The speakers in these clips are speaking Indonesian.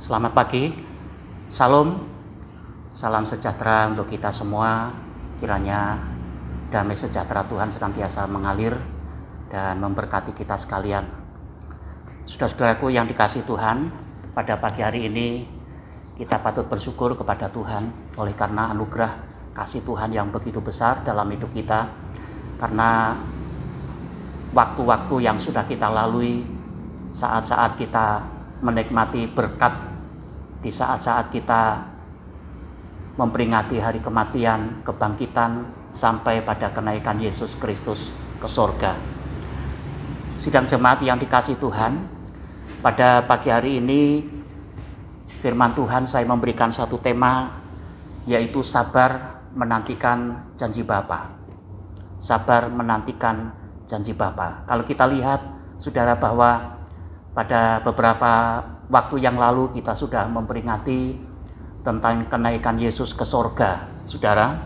Selamat pagi, Salam, salam sejahtera untuk kita semua. Kiranya damai sejahtera Tuhan senantiasa mengalir dan memberkati kita sekalian. Saudara-saudaraku yang dikasihi Tuhan, pada pagi hari ini kita patut bersyukur kepada Tuhan oleh karena anugerah kasih Tuhan yang begitu besar dalam hidup kita. Karena waktu-waktu yang sudah kita lalui, saat-saat kita menikmati berkat, di saat-saat kita memperingati hari kematian, kebangkitan, sampai pada kenaikan Yesus Kristus ke sorga. Sidang jemaat yang dikasihi Tuhan, pada pagi hari ini firman Tuhan saya memberikan satu tema, yaitu sabar menantikan janji Bapa. Sabar menantikan janji Bapa. Kalau kita lihat, saudara, bahwa pada beberapa waktu yang lalu kita sudah memperingati tentang kenaikan Yesus ke sorga, saudara.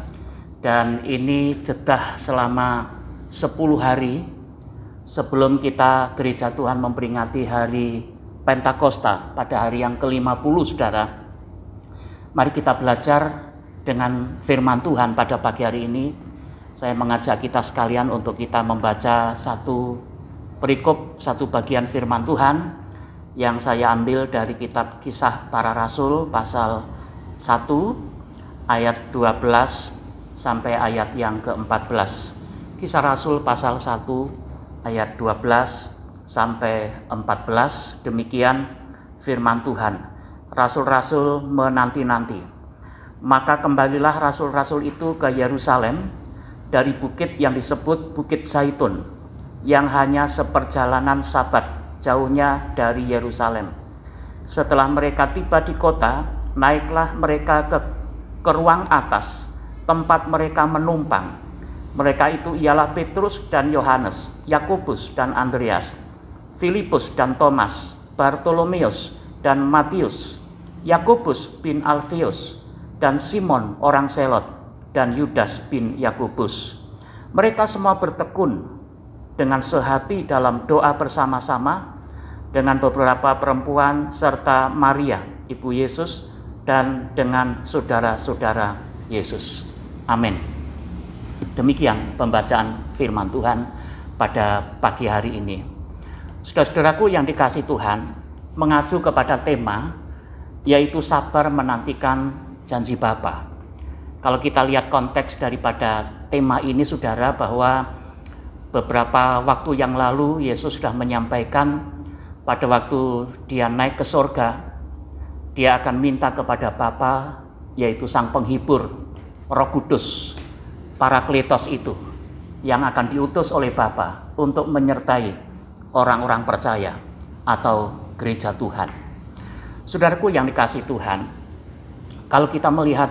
Dan ini jeda selama 10 hari sebelum kita gereja Tuhan memperingati hari Pentakosta pada hari yang ke-50, saudara. Mari kita belajar dengan firman Tuhan pada pagi hari ini. Saya mengajak kita sekalian untuk kita membaca satu perikop, satu bagian firman Tuhan yang saya ambil dari kitab Kisah Para Rasul pasal 1 ayat 12 sampai ayat yang ke-14. Kisah Rasul pasal 1 ayat 12 sampai 14. Demikian firman Tuhan. Rasul-rasul menanti-nanti. Maka kembalilah rasul-rasul itu ke Yerusalem dari bukit yang disebut Bukit Zaitun, yang hanya seperjalanan Sabat jauhnya dari Yerusalem. Setelah mereka tiba di kota, naiklah mereka ke ruang atas, tempat mereka menumpang. Mereka itu ialah Petrus dan Yohanes, Yakobus dan Andreas, Filipus dan Thomas, Bartolomeus dan Matius, Yakobus bin Alfeus dan Simon orang Selot, dan Yudas bin Yakobus. Mereka semua bertekun dengan sehati dalam doa bersama-sama dengan beberapa perempuan serta Maria, ibu Yesus, dan dengan saudara-saudara Yesus. Amin. Demikian pembacaan firman Tuhan pada pagi hari ini. Saudara-saudaraku yang dikasihi Tuhan, mengacu kepada tema, yaitu sabar menantikan janji Bapa. Kalau kita lihat konteks daripada tema ini, saudara, bahwa beberapa waktu yang lalu Yesus sudah menyampaikan pada waktu dia naik ke sorga, dia akan minta kepada Bapa, yaitu Sang Penghibur, Roh Kudus, Parakletos itu, yang akan diutus oleh Bapa untuk menyertai orang-orang percaya atau gereja Tuhan. Saudaraku yang dikasihi Tuhan, kalau kita melihat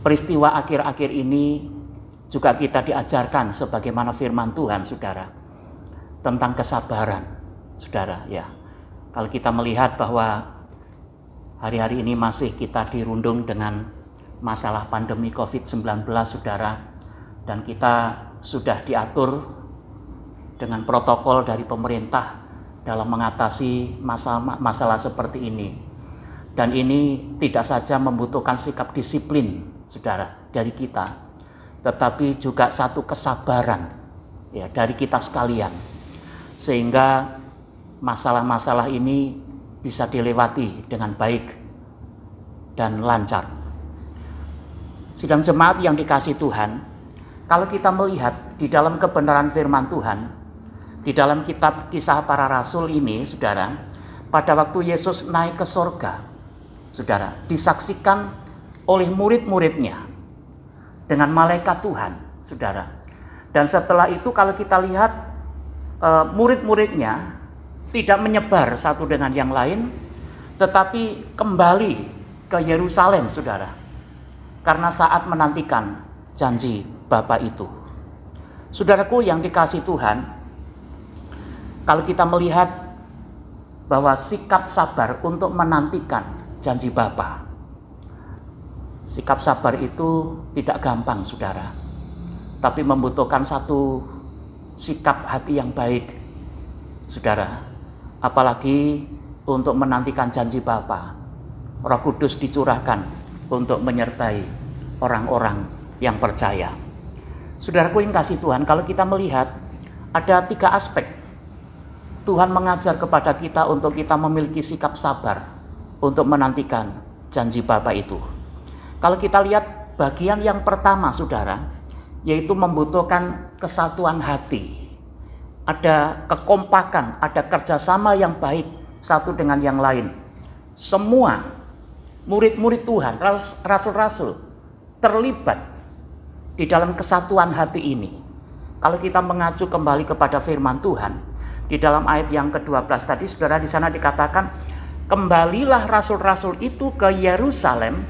peristiwa akhir-akhir ini, juga kita diajarkan sebagaimana firman Tuhan, saudara, tentang kesabaran, saudara. Ya, kalau kita melihat bahwa hari-hari ini masih kita dirundung dengan masalah pandemi COVID-19, saudara, dan kita sudah diatur dengan protokol dari pemerintah dalam mengatasi masalah seperti ini. Dan ini tidak saja membutuhkan sikap disiplin, saudara, dari kita, tetapi juga satu kesabaran, ya, dari kita sekalian, sehingga masalah-masalah ini bisa dilewati dengan baik dan lancar. Sidang jemaat yang dikasihi Tuhan, kalau kita melihat di dalam kebenaran firman Tuhan, di dalam kitab Kisah Para Rasul ini, saudara, pada waktu Yesus naik ke sorga, saudara, disaksikan oleh murid-muridnya dengan malaikat Tuhan, saudara. Dan setelah itu kalau kita lihat, murid-muridnya tidak menyebar satu dengan yang lain, tetapi kembali ke Yerusalem, saudara, karena saat menantikan janji Bapa itu. Saudaraku yang dikasihi Tuhan, kalau kita melihat bahwa sikap sabar untuk menantikan janji Bapa, sikap sabar itu tidak gampang, saudara, tapi membutuhkan satu sikap hati yang baik, saudara. Apalagi untuk menantikan janji Bapa. Roh Kudus dicurahkan untuk menyertai orang-orang yang percaya. Saudaraku yang kasih Tuhan, kalau kita melihat ada 3 aspek Tuhan mengajar kepada kita untuk kita memiliki sikap sabar untuk menantikan janji Bapa itu. Kalau kita lihat bagian yang pertama, saudara, yaitu membutuhkan kesatuan hati. Ada kekompakan, ada kerjasama yang baik satu dengan yang lain. Semua murid-murid Tuhan, rasul-rasul terlibat di dalam kesatuan hati ini. Kalau kita mengacu kembali kepada firman Tuhan, di dalam ayat yang ke-12 tadi, saudara, di sana dikatakan, kembalilah rasul-rasul itu ke Yerusalem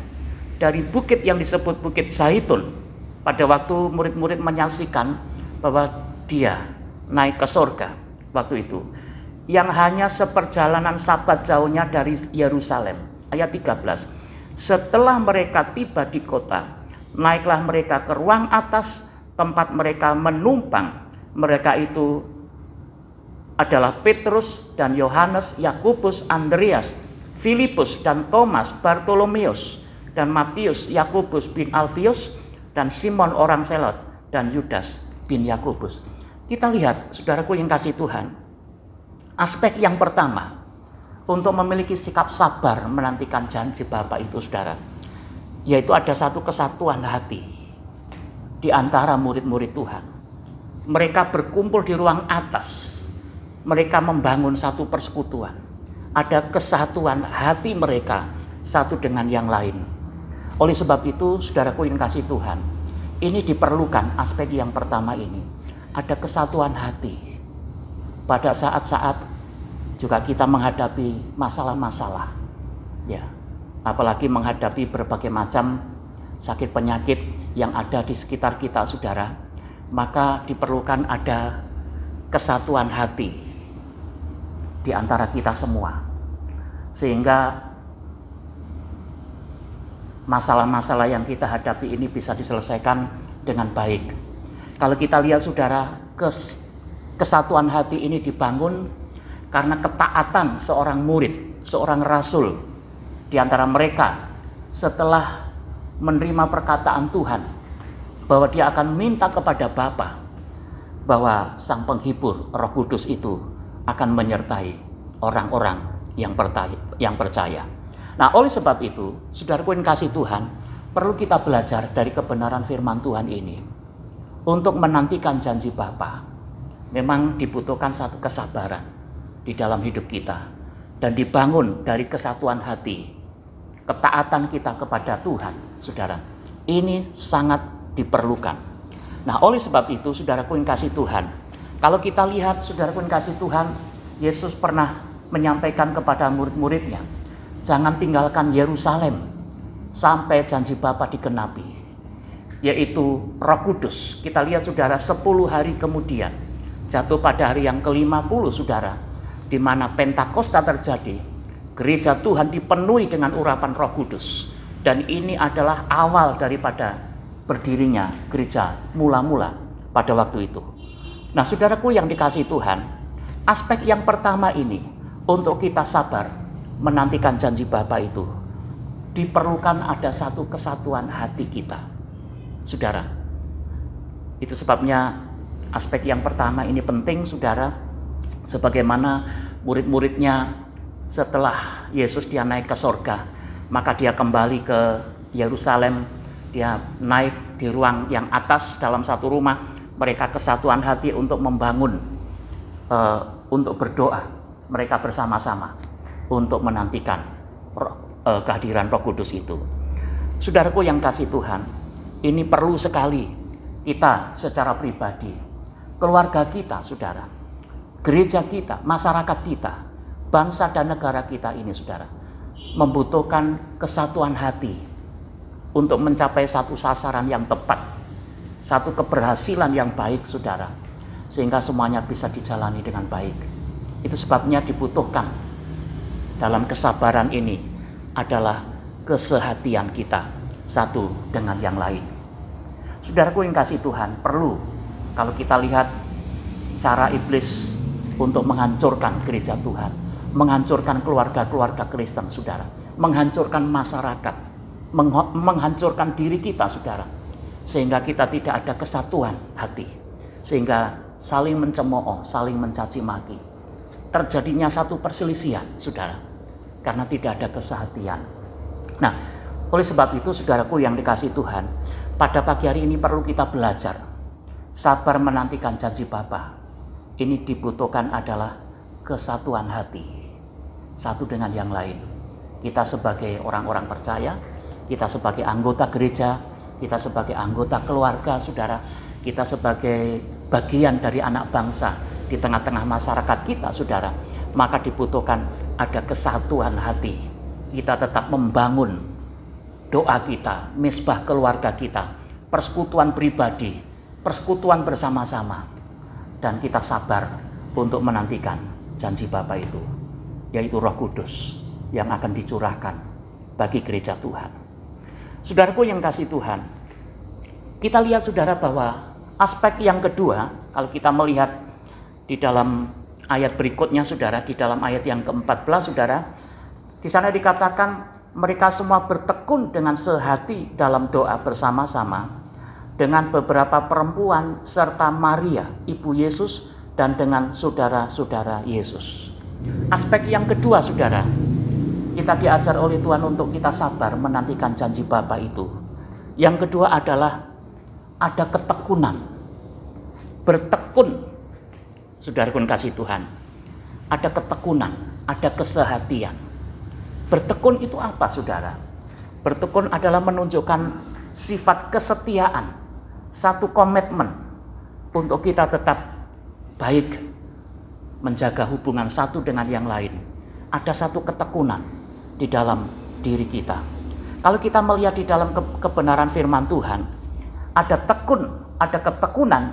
dari bukit yang disebut Bukit Zaitun. Pada waktu murid-murid menyaksikan bahwa dia naik ke surga waktu itu, yang hanya seperjalanan sabat jauhnya dari Yerusalem. Ayat 13, setelah mereka tiba di kota, naiklah mereka ke ruang atas tempat mereka menumpang. Mereka itu adalah Petrus dan Yohanes, Yakobus, Andreas, Filipus dan Thomas, Bartolomeus dan Matius, Yakobus bin Alfius dan Simon orang Selot dan Yudas bin Yakobus. Kita lihat, saudaraku yang kasih Tuhan, aspek yang pertama untuk memiliki sikap sabar menantikan janji Bapa itu, saudara, yaitu ada satu kesatuan hati di antara murid-murid Tuhan. Mereka berkumpul di ruang atas. Mereka membangun satu persekutuan. Ada kesatuan hati mereka satu dengan yang lain. Oleh sebab itu, saudaraku yang kasih Tuhan, ini diperlukan aspek yang pertama ini. Ada kesatuan hati. Pada saat-saat juga kita menghadapi masalah-masalah. Ya, apalagi menghadapi berbagai macam sakit penyakit yang ada di sekitar kita, saudara, maka diperlukan ada kesatuan hati di antara kita semua, sehingga masalah-masalah yang kita hadapi ini bisa diselesaikan dengan baik. Kalau kita lihat, saudara, kesatuan hati ini dibangun karena ketaatan seorang murid, seorang rasul di antara mereka setelah menerima perkataan Tuhan bahwa dia akan minta kepada Bapa bahwa Sang Penghibur, Roh Kudus itu akan menyertai orang-orang yang percaya. Nah, oleh sebab itu, saudaraku yang kasih Tuhan, perlu kita belajar dari kebenaran firman Tuhan ini. Untuk menantikan janji Bapa, memang dibutuhkan satu kesabaran di dalam hidup kita, dan dibangun dari kesatuan hati, ketaatan kita kepada Tuhan, saudara. Ini sangat diperlukan. Nah, oleh sebab itu, saudaraku yang kasih Tuhan, kalau kita lihat, saudaraku yang kasih Tuhan, Yesus pernah menyampaikan kepada murid-muridnya, jangan tinggalkan Yerusalem sampai janji Bapa digenapi, yaitu Roh Kudus. Kita lihat, saudara, 10 hari kemudian, jatuh pada hari yang ke-50, saudara, di mana Pentakosta terjadi, gereja Tuhan dipenuhi dengan urapan Roh Kudus. Dan ini adalah awal daripada berdirinya gereja mula-mula pada waktu itu. Nah, saudaraku yang dikasihi Tuhan, aspek yang pertama ini untuk kita sabar menantikan janji Bapa itu, diperlukan ada satu kesatuan hati kita. Saudara, itu sebabnya aspek yang pertama ini penting, saudara. Sebagaimana murid-muridnya setelah Yesus dia naik ke sorga, maka dia kembali ke Yerusalem, dia naik di ruang yang atas dalam satu rumah. Mereka kesatuan hati untuk membangun, untuk berdoa. Mereka bersama-sama untuk menantikan kehadiran Roh Kudus itu. Saudaraku yang kasih Tuhan, ini perlu sekali kita secara pribadi, keluarga kita, saudara, gereja kita, masyarakat kita, bangsa dan negara kita ini, saudara, membutuhkan kesatuan hati untuk mencapai satu sasaran yang tepat, satu keberhasilan yang baik, saudara, sehingga semuanya bisa dijalani dengan baik. Itu sebabnya dibutuhkan dalam kesabaran ini adalah kesehatian kita satu dengan yang lain. Saudaraku yang kasih Tuhan, perlu kalau kita lihat cara iblis untuk menghancurkan gereja Tuhan, menghancurkan keluarga-keluarga Kristen, saudara, menghancurkan masyarakat, menghancurkan diri kita, saudara, sehingga kita tidak ada kesatuan hati, sehingga saling mencemooh, saling mencaci maki, terjadinya satu perselisihan, saudara, karena tidak ada kesehatian. Nah, oleh sebab itu, saudaraku yang dikasihi Tuhan, pada pagi hari ini perlu kita belajar sabar menantikan janji Bapa. Ini dibutuhkan adalah kesatuan hati, satu dengan yang lain. Kita sebagai orang-orang percaya, kita sebagai anggota gereja, kita sebagai anggota keluarga, saudara, kita sebagai bagian dari anak bangsa di tengah-tengah masyarakat kita, saudara, maka dibutuhkan ada kesatuan hati. Kita tetap membangun doa kita, misbah keluarga kita, persekutuan pribadi, persekutuan bersama-sama, dan kita sabar untuk menantikan janji Bapa itu, yaitu Roh Kudus yang akan dicurahkan bagi gereja Tuhan. Saudaraku yang kasih Tuhan, kita lihat, saudara, bahwa aspek yang kedua, kalau kita melihat di dalam ayat berikutnya, saudara, di dalam ayat yang ke-14, saudara, di sana dikatakan mereka semua bertekun dengan sehati dalam doa bersama-sama dengan beberapa perempuan serta Maria, ibu Yesus, dan dengan saudara-saudara Yesus. Aspek yang kedua, saudara, kita diajar oleh Tuhan untuk kita sabar menantikan janji Bapa itu. Yang kedua adalah ada ketekunan, bertekun, saudaraku kasih Tuhan, ada ketekunan, ada kesehatian. Bertekun itu apa, saudara? Bertekun adalah menunjukkan sifat kesetiaan, satu komitmen untuk kita tetap baik, menjaga hubungan satu dengan yang lain. Ada satu ketekunan di dalam diri kita. Kalau kita melihat di dalam kebenaran firman Tuhan, ada tekun, ada ketekunan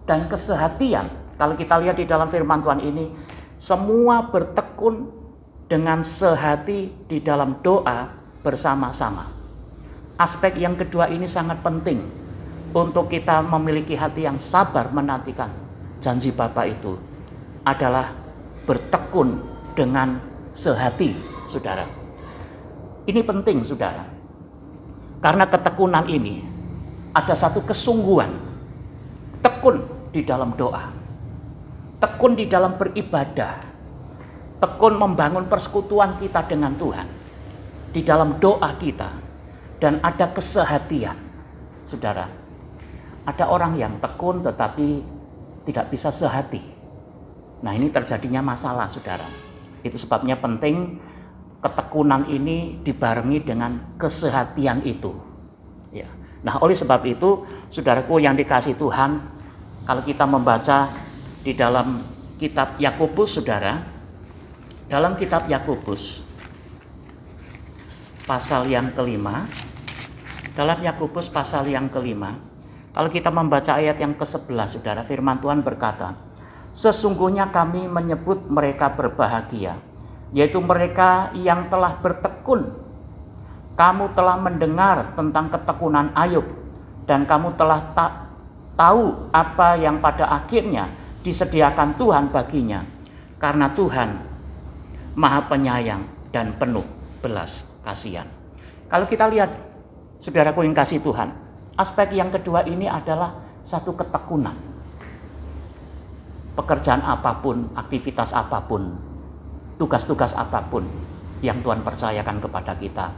dan kesehatian. Kalau kita lihat di dalam firman Tuhan ini, semua bertekun dengan sehati di dalam doa bersama-sama. Aspek yang kedua ini sangat penting untuk kita memiliki hati yang sabar menantikan janji Bapa itu, adalah bertekun dengan sehati, saudara. Ini penting, saudara, karena ketekunan ini ada satu kesungguhan, tekun di dalam doa, tekun di dalam beribadah, tekun membangun persekutuan kita dengan Tuhan di dalam doa kita, dan ada kesehatian, saudara. Ada orang yang tekun tetapi tidak bisa sehati. Nah, ini terjadinya masalah, saudara. Itu sebabnya penting ketekunan ini dibarengi dengan kesehatian itu. Ya. Nah, oleh sebab itu, saudaraku yang dikasihi Tuhan, kalau kita membaca di dalam kitab Yakobus, saudara, dalam kitab Yakobus pasal yang kelima, dalam Yakobus pasal yang kelima, kalau kita membaca ayat yang ke-11, saudara, firman Tuhan berkata, sesungguhnya kami menyebut mereka berbahagia, yaitu mereka yang telah bertekun. Kamu telah mendengar tentang ketekunan Ayub, dan kamu telah tahu apa yang pada akhirnya disediakan Tuhan baginya, karena Tuhan Maha Penyayang dan penuh belas kasihan. Kalau kita lihat, saudaraku yang kasih Tuhan, aspek yang kedua ini adalah satu ketekunan. Pekerjaan apapun, aktivitas apapun, tugas-tugas apapun yang Tuhan percayakan kepada kita,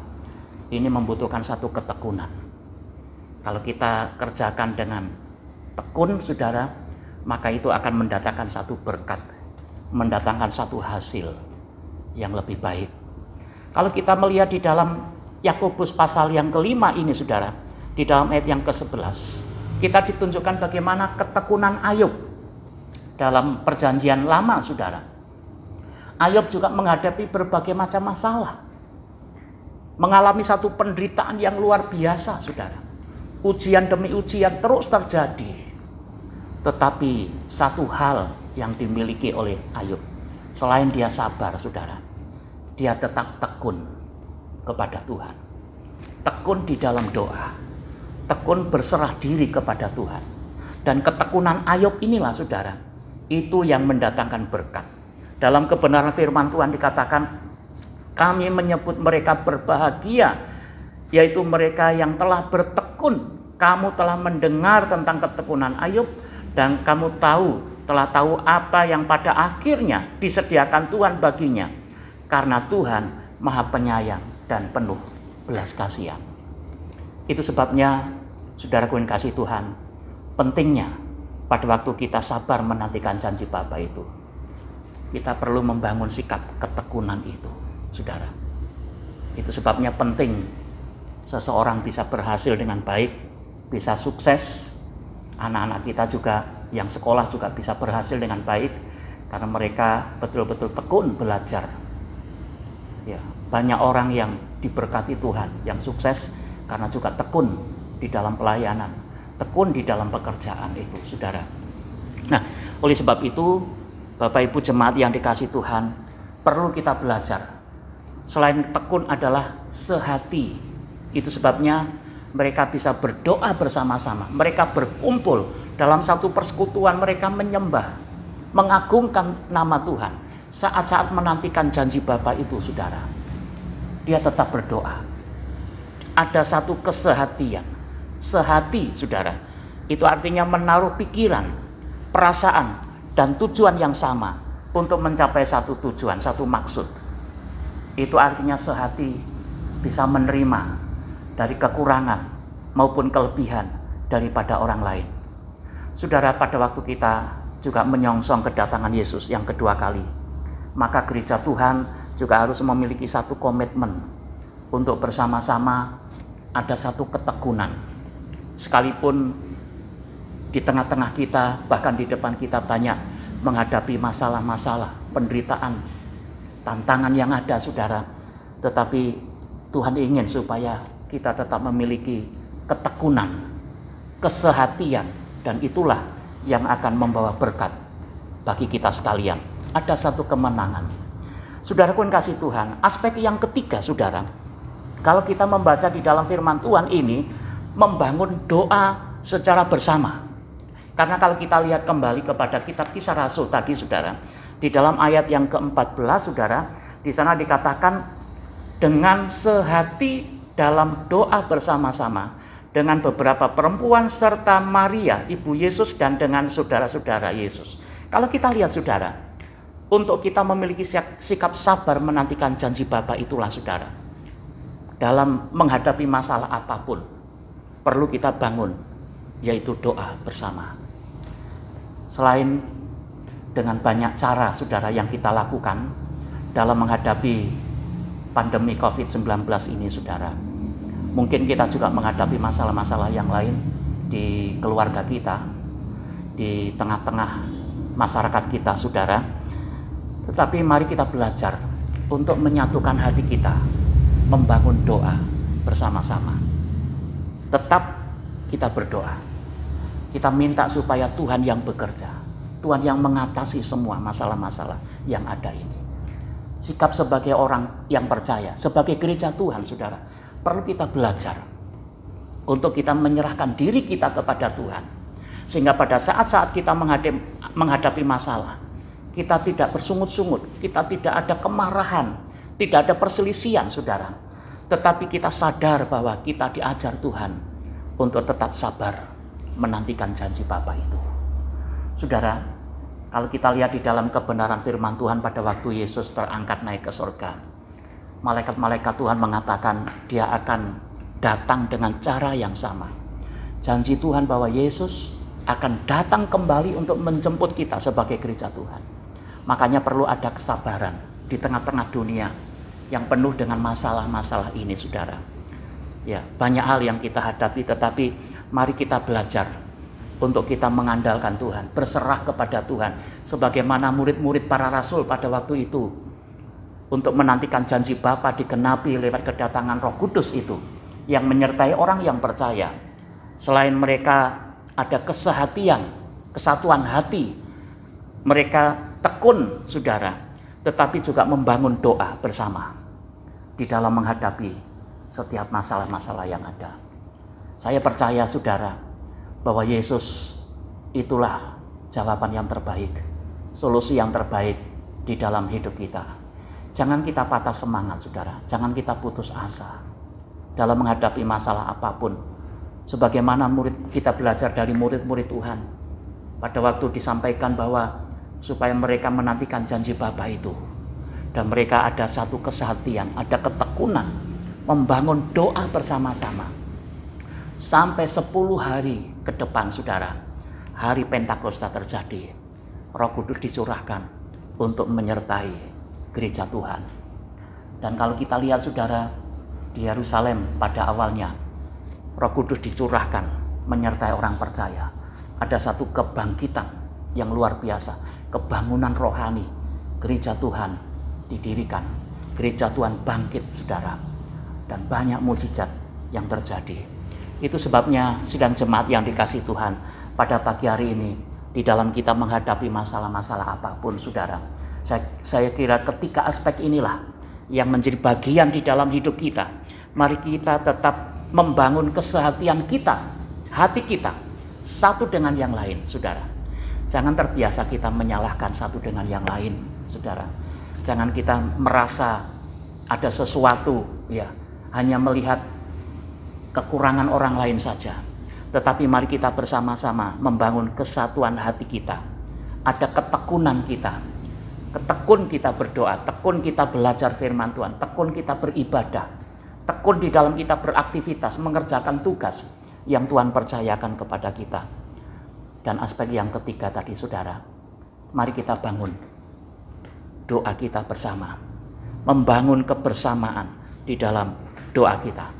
ini membutuhkan satu ketekunan. Kalau kita kerjakan dengan tekun, saudara, maka itu akan mendatangkan satu berkat, mendatangkan satu hasil yang lebih baik. Kalau kita melihat di dalam Yakobus pasal yang kelima ini, saudara, di dalam ayat yang ke-11, kita ditunjukkan bagaimana ketekunan Ayub dalam perjanjian lama, saudara. Ayub juga menghadapi berbagai macam masalah, mengalami satu penderitaan yang luar biasa, saudara. Ujian demi ujian terus terjadi. Tetapi satu hal yang dimiliki oleh Ayub, selain dia sabar, saudara, dia tetap tekun kepada Tuhan. Tekun di dalam doa, tekun berserah diri kepada Tuhan. Dan ketekunan Ayub inilah, saudara, itu yang mendatangkan berkat. Dalam kebenaran firman Tuhan dikatakan, kami menyebut mereka berbahagia, yaitu mereka yang telah bertekun. Kamu telah mendengar tentang ketekunan Ayub, dan kamu telah tahu apa yang pada akhirnya disediakan Tuhan baginya. Karena Tuhan Maha Penyayang dan penuh belas kasihan. Itu sebabnya, saudaraku yang kasih Tuhan, pentingnya pada waktu kita sabar menantikan janji Bapa itu, kita perlu membangun sikap ketekunan itu, saudara. Itu sebabnya penting seseorang bisa berhasil dengan baik, bisa sukses. Anak-anak kita juga yang sekolah juga bisa berhasil dengan baik, karena mereka betul-betul tekun belajar. Ya, banyak orang yang diberkati Tuhan, yang sukses karena juga tekun di dalam pelayanan, tekun di dalam pekerjaan itu, saudara. Nah, oleh sebab itu, Bapak Ibu jemaat yang dikasih Tuhan, perlu kita belajar. Selain tekun adalah sehati. Itu sebabnya mereka bisa berdoa bersama-sama. Mereka berkumpul dalam satu persekutuan, mereka menyembah, mengagungkan nama Tuhan. Saat-saat menantikan janji Bapa itu, saudara, dia tetap berdoa. Ada satu kesehatian. Sehati, saudara, itu artinya menaruh pikiran, perasaan, dan tujuan yang sama untuk mencapai satu tujuan, satu maksud. Itu artinya sehati bisa menerima dari kekurangan maupun kelebihan daripada orang lain. Saudara, pada waktu kita juga menyongsong kedatangan Yesus yang kedua kali, maka gereja Tuhan juga harus memiliki satu komitmen untuk bersama-sama ada satu ketekunan. Sekalipun di tengah-tengah kita, bahkan di depan kita banyak menghadapi masalah-masalah, penderitaan, tantangan yang ada, saudara. Tetapi Tuhan ingin supaya kita tetap memiliki ketekunan, kesehatian, dan itulah yang akan membawa berkat bagi kita sekalian. Ada satu kemenangan. Saudaraku yang kasih Tuhan, aspek yang ketiga, saudara, kalau kita membaca di dalam firman Tuhan ini, membangun doa secara bersama. Karena kalau kita lihat kembali kepada kitab Kisah Rasul tadi, saudara, di dalam ayat yang ke-14, saudara, di sana dikatakan dengan sehati dalam doa bersama-sama dengan beberapa perempuan serta Maria, ibu Yesus, dan dengan saudara-saudara Yesus. Kalau kita lihat, saudara, untuk kita memiliki sikap sabar menantikan janji Bapa itulah, saudara, dalam menghadapi masalah apapun, perlu kita bangun, yaitu doa bersama. Selain dengan banyak cara, saudara, yang kita lakukan dalam menghadapi pandemi COVID-19 ini, saudara, mungkin kita juga menghadapi masalah-masalah yang lain di keluarga kita, di tengah-tengah masyarakat kita, saudara. Tetapi mari kita belajar untuk menyatukan hati kita, membangun doa bersama-sama. Tetap kita berdoa. Kita minta supaya Tuhan yang bekerja, Tuhan yang mengatasi semua masalah-masalah yang ada ini. Sikap sebagai orang yang percaya, sebagai gereja Tuhan, saudara, perlu kita belajar untuk kita menyerahkan diri kita kepada Tuhan. Sehingga pada saat-saat kita menghadapi masalah, kita tidak bersungut-sungut, kita tidak ada kemarahan, tidak ada perselisihan, saudara. Tetapi kita sadar bahwa kita diajar Tuhan untuk tetap sabar menantikan janji Bapa itu. Saudara, kalau kita lihat di dalam kebenaran firman Tuhan pada waktu Yesus terangkat naik ke surga, malaikat-malaikat Tuhan mengatakan dia akan datang dengan cara yang sama. Janji Tuhan bahwa Yesus akan datang kembali untuk menjemput kita sebagai gereja Tuhan. Makanya perlu ada kesabaran di tengah-tengah dunia yang penuh dengan masalah-masalah ini, saudara. Ya, banyak hal yang kita hadapi, tetapi mari kita belajar untuk kita mengandalkan Tuhan, berserah kepada Tuhan, sebagaimana murid-murid para rasul pada waktu itu, untuk menantikan janji Bapa digenapi lewat kedatangan Roh Kudus itu, yang menyertai orang yang percaya. Selain mereka ada kesehatian, kesatuan hati, mereka tekun, saudara, tetapi juga membangun doa bersama di dalam menghadapi setiap masalah-masalah yang ada. Saya percaya, saudara, bahwa Yesus itulah jawaban yang terbaik, solusi yang terbaik di dalam hidup kita. Jangan kita patah semangat, saudara. Jangan kita putus asa dalam menghadapi masalah apapun. Sebagaimana kita belajar dari murid-murid Tuhan. Pada waktu disampaikan bahwa supaya mereka menantikan janji Bapa itu. Dan mereka ada satu kesehatian, ada ketekunan, membangun doa bersama-sama. Sampai 10 hari ke depan, saudara, hari Pentakosta terjadi. Roh Kudus dicurahkan untuk menyertai gereja Tuhan. Dan kalau kita lihat, saudara, di Yerusalem pada awalnya, Roh Kudus dicurahkan menyertai orang percaya. Ada satu kebangkitan yang luar biasa, kebangunan rohani. Gereja Tuhan didirikan, gereja Tuhan bangkit, saudara, dan banyak mukjizat yang terjadi. Itu sebabnya sidang jemaat yang dikasih Tuhan, pada pagi hari ini di dalam kita menghadapi masalah-masalah apapun, saudara, saya kira ketiga aspek inilah yang menjadi bagian di dalam hidup kita. Mari kita tetap membangun kesehatian kita, hati kita, satu dengan yang lain, saudara. Jangan terbiasa kita menyalahkan satu dengan yang lain, saudara. Jangan kita merasa ada sesuatu, ya, hanya melihat kekurangan orang lain saja. Tetapi mari kita bersama-sama membangun kesatuan hati kita. Ada ketekunan kita. Tekun kita berdoa, tekun kita belajar firman Tuhan, tekun kita beribadah, tekun di dalam kita beraktivitas, mengerjakan tugas yang Tuhan percayakan kepada kita. Dan aspek yang ketiga tadi, saudara, mari kita bangun doa kita bersama, membangun kebersamaan di dalam doa kita.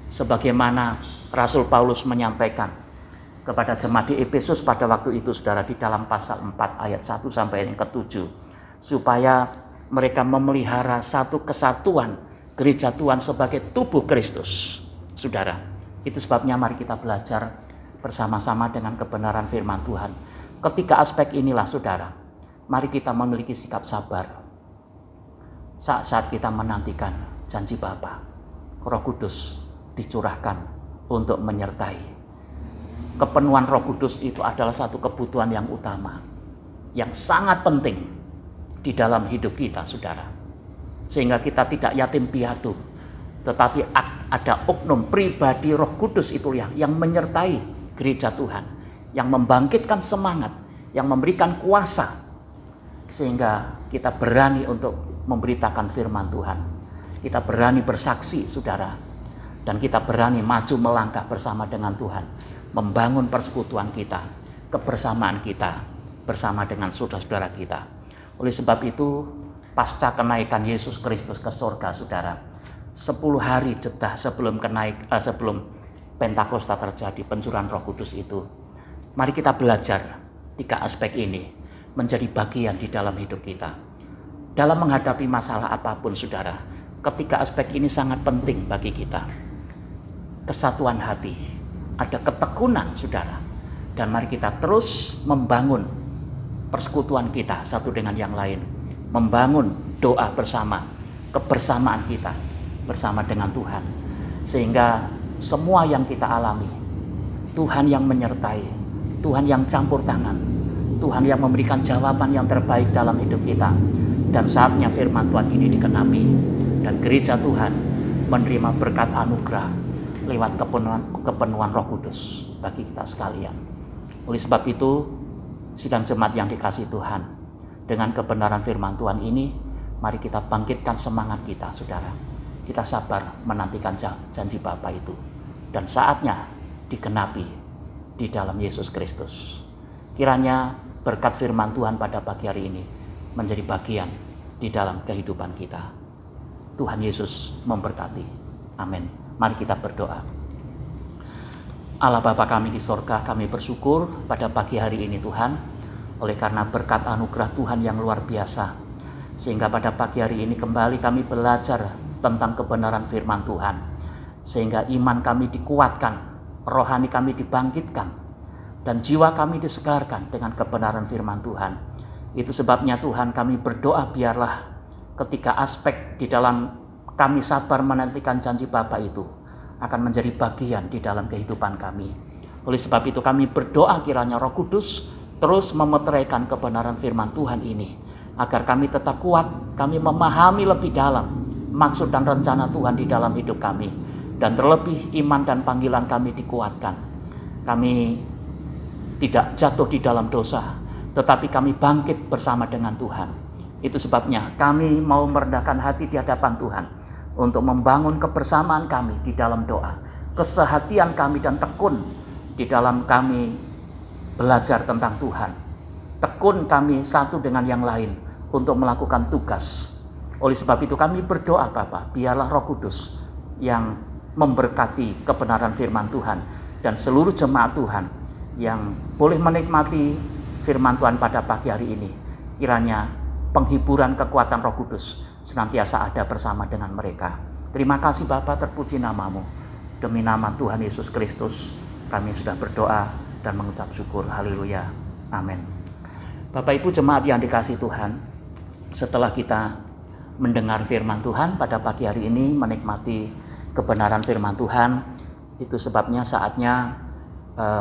Sebagaimana Rasul Paulus menyampaikan kepada jemaat di Efesus pada waktu itu, saudara, di dalam pasal 4 ayat 1 sampai yang ke-7, supaya mereka memelihara satu kesatuan gereja Tuhan sebagai tubuh Kristus, saudara. Itu sebabnya mari kita belajar bersama-sama dengan kebenaran firman Tuhan. Ketiga aspek inilah, saudara, mari kita memiliki sikap sabar saat kita menantikan janji Bapa. Roh Kudus dicurahkan untuk menyertai. Kepenuhan Roh Kudus itu adalah satu kebutuhan yang utama, yang sangat penting di dalam hidup kita, saudara. Sehingga kita tidak yatim piatu, tetapi ada oknum pribadi Roh Kudus itu yang menyertai gereja Tuhan, yang membangkitkan semangat, yang memberikan kuasa, sehingga kita berani untuk memberitakan firman Tuhan. Kita berani bersaksi, saudara, dan kita berani maju melangkah bersama dengan Tuhan, membangun persekutuan kita, kebersamaan kita bersama dengan saudara-saudara kita. Oleh sebab itu, pasca kenaikan Yesus Kristus ke surga, saudara, 10 hari jeda sebelum Pentakosta terjadi, pencurahan Roh Kudus itu, mari kita belajar 3 aspek ini menjadi bagian di dalam hidup kita. Dalam menghadapi masalah apapun, saudara, ketiga aspek ini sangat penting bagi kita. Kesatuan hati, ada ketekunan, saudara, dan mari kita terus membangun persekutuan kita satu dengan yang lain, membangun doa bersama, kebersamaan kita bersama dengan Tuhan, sehingga semua yang kita alami, Tuhan yang menyertai, Tuhan yang campur tangan, Tuhan yang memberikan jawaban yang terbaik dalam hidup kita. Dan saatnya firman Tuhan ini digenapi, dan gereja Tuhan menerima berkat anugerah lewat kepenuhan Roh Kudus bagi kita sekalian. Oleh sebab itu, sidang jemaat yang dikasihi Tuhan, dengan kebenaran firman Tuhan ini, mari kita bangkitkan semangat kita, saudara. Kita sabar menantikan janji Bapa itu, dan saatnya digenapi di dalam Yesus Kristus. Kiranya berkat firman Tuhan pada pagi hari ini menjadi bagian di dalam kehidupan kita. Tuhan Yesus memberkati. Amin. Mari kita berdoa. Allah Bapa kami di sorga, kami bersyukur pada pagi hari ini, Tuhan, oleh karena berkat anugerah Tuhan yang luar biasa, sehingga pada pagi hari ini kembali kami belajar tentang kebenaran firman Tuhan, sehingga iman kami dikuatkan, rohani kami dibangkitkan, dan jiwa kami disegarkan dengan kebenaran firman Tuhan. Itu sebabnya Tuhan, kami berdoa biarlah ketika aspek di dalam kami sabar menantikan janji Bapa itu akan menjadi bagian di dalam kehidupan kami. Oleh sebab itu kami berdoa kiranya Roh Kudus terus memeteraikan kebenaran firman Tuhan ini, agar kami tetap kuat, kami memahami lebih dalam maksud dan rencana Tuhan di dalam hidup kami, dan terlebih iman dan panggilan kami dikuatkan. Kami tidak jatuh di dalam dosa, tetapi kami bangkit bersama dengan Tuhan. Itu sebabnya kami mau merendahkan hati di hadapan Tuhan untuk membangun kebersamaan kami di dalam doa, kesehatian kami dan tekun di dalam kami belajar tentang Tuhan. Tekun kami satu dengan yang lain untuk melakukan tugas. Oleh sebab itu kami berdoa, Bapa, biarlah Roh Kudus yang memberkati kebenaran firman Tuhan, dan seluruh jemaat Tuhan yang boleh menikmati firman Tuhan pada pagi hari ini. Kiranya penghiburan kekuatan Roh Kudus senantiasa ada bersama dengan mereka. Terima kasih Bapa, terpuji namamu. Demi nama Tuhan Yesus Kristus kami sudah berdoa dan mengucap syukur. Haleluya. Amin. Bapak Ibu jemaat yang dikasihi Tuhan, setelah kita mendengar firman Tuhan pada pagi hari ini, menikmati kebenaran firman Tuhan, itu sebabnya saatnya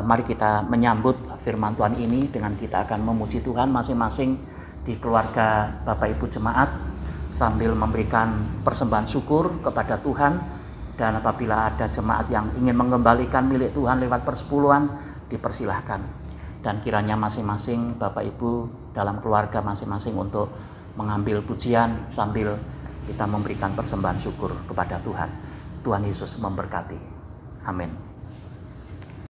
mari kita menyambut firman Tuhan ini dengan kita akan memuji Tuhan masing-masing di keluarga Bapak Ibu jemaat, sambil memberikan persembahan syukur kepada Tuhan. Dan apabila ada jemaat yang ingin mengembalikan milik Tuhan lewat persepuluhan, dipersilahkan. Dan kiranya masing-masing Bapak Ibu dalam keluarga masing-masing untuk mengambil pujian sambil kita memberikan persembahan syukur kepada Tuhan. Tuhan Yesus memberkati. Amin.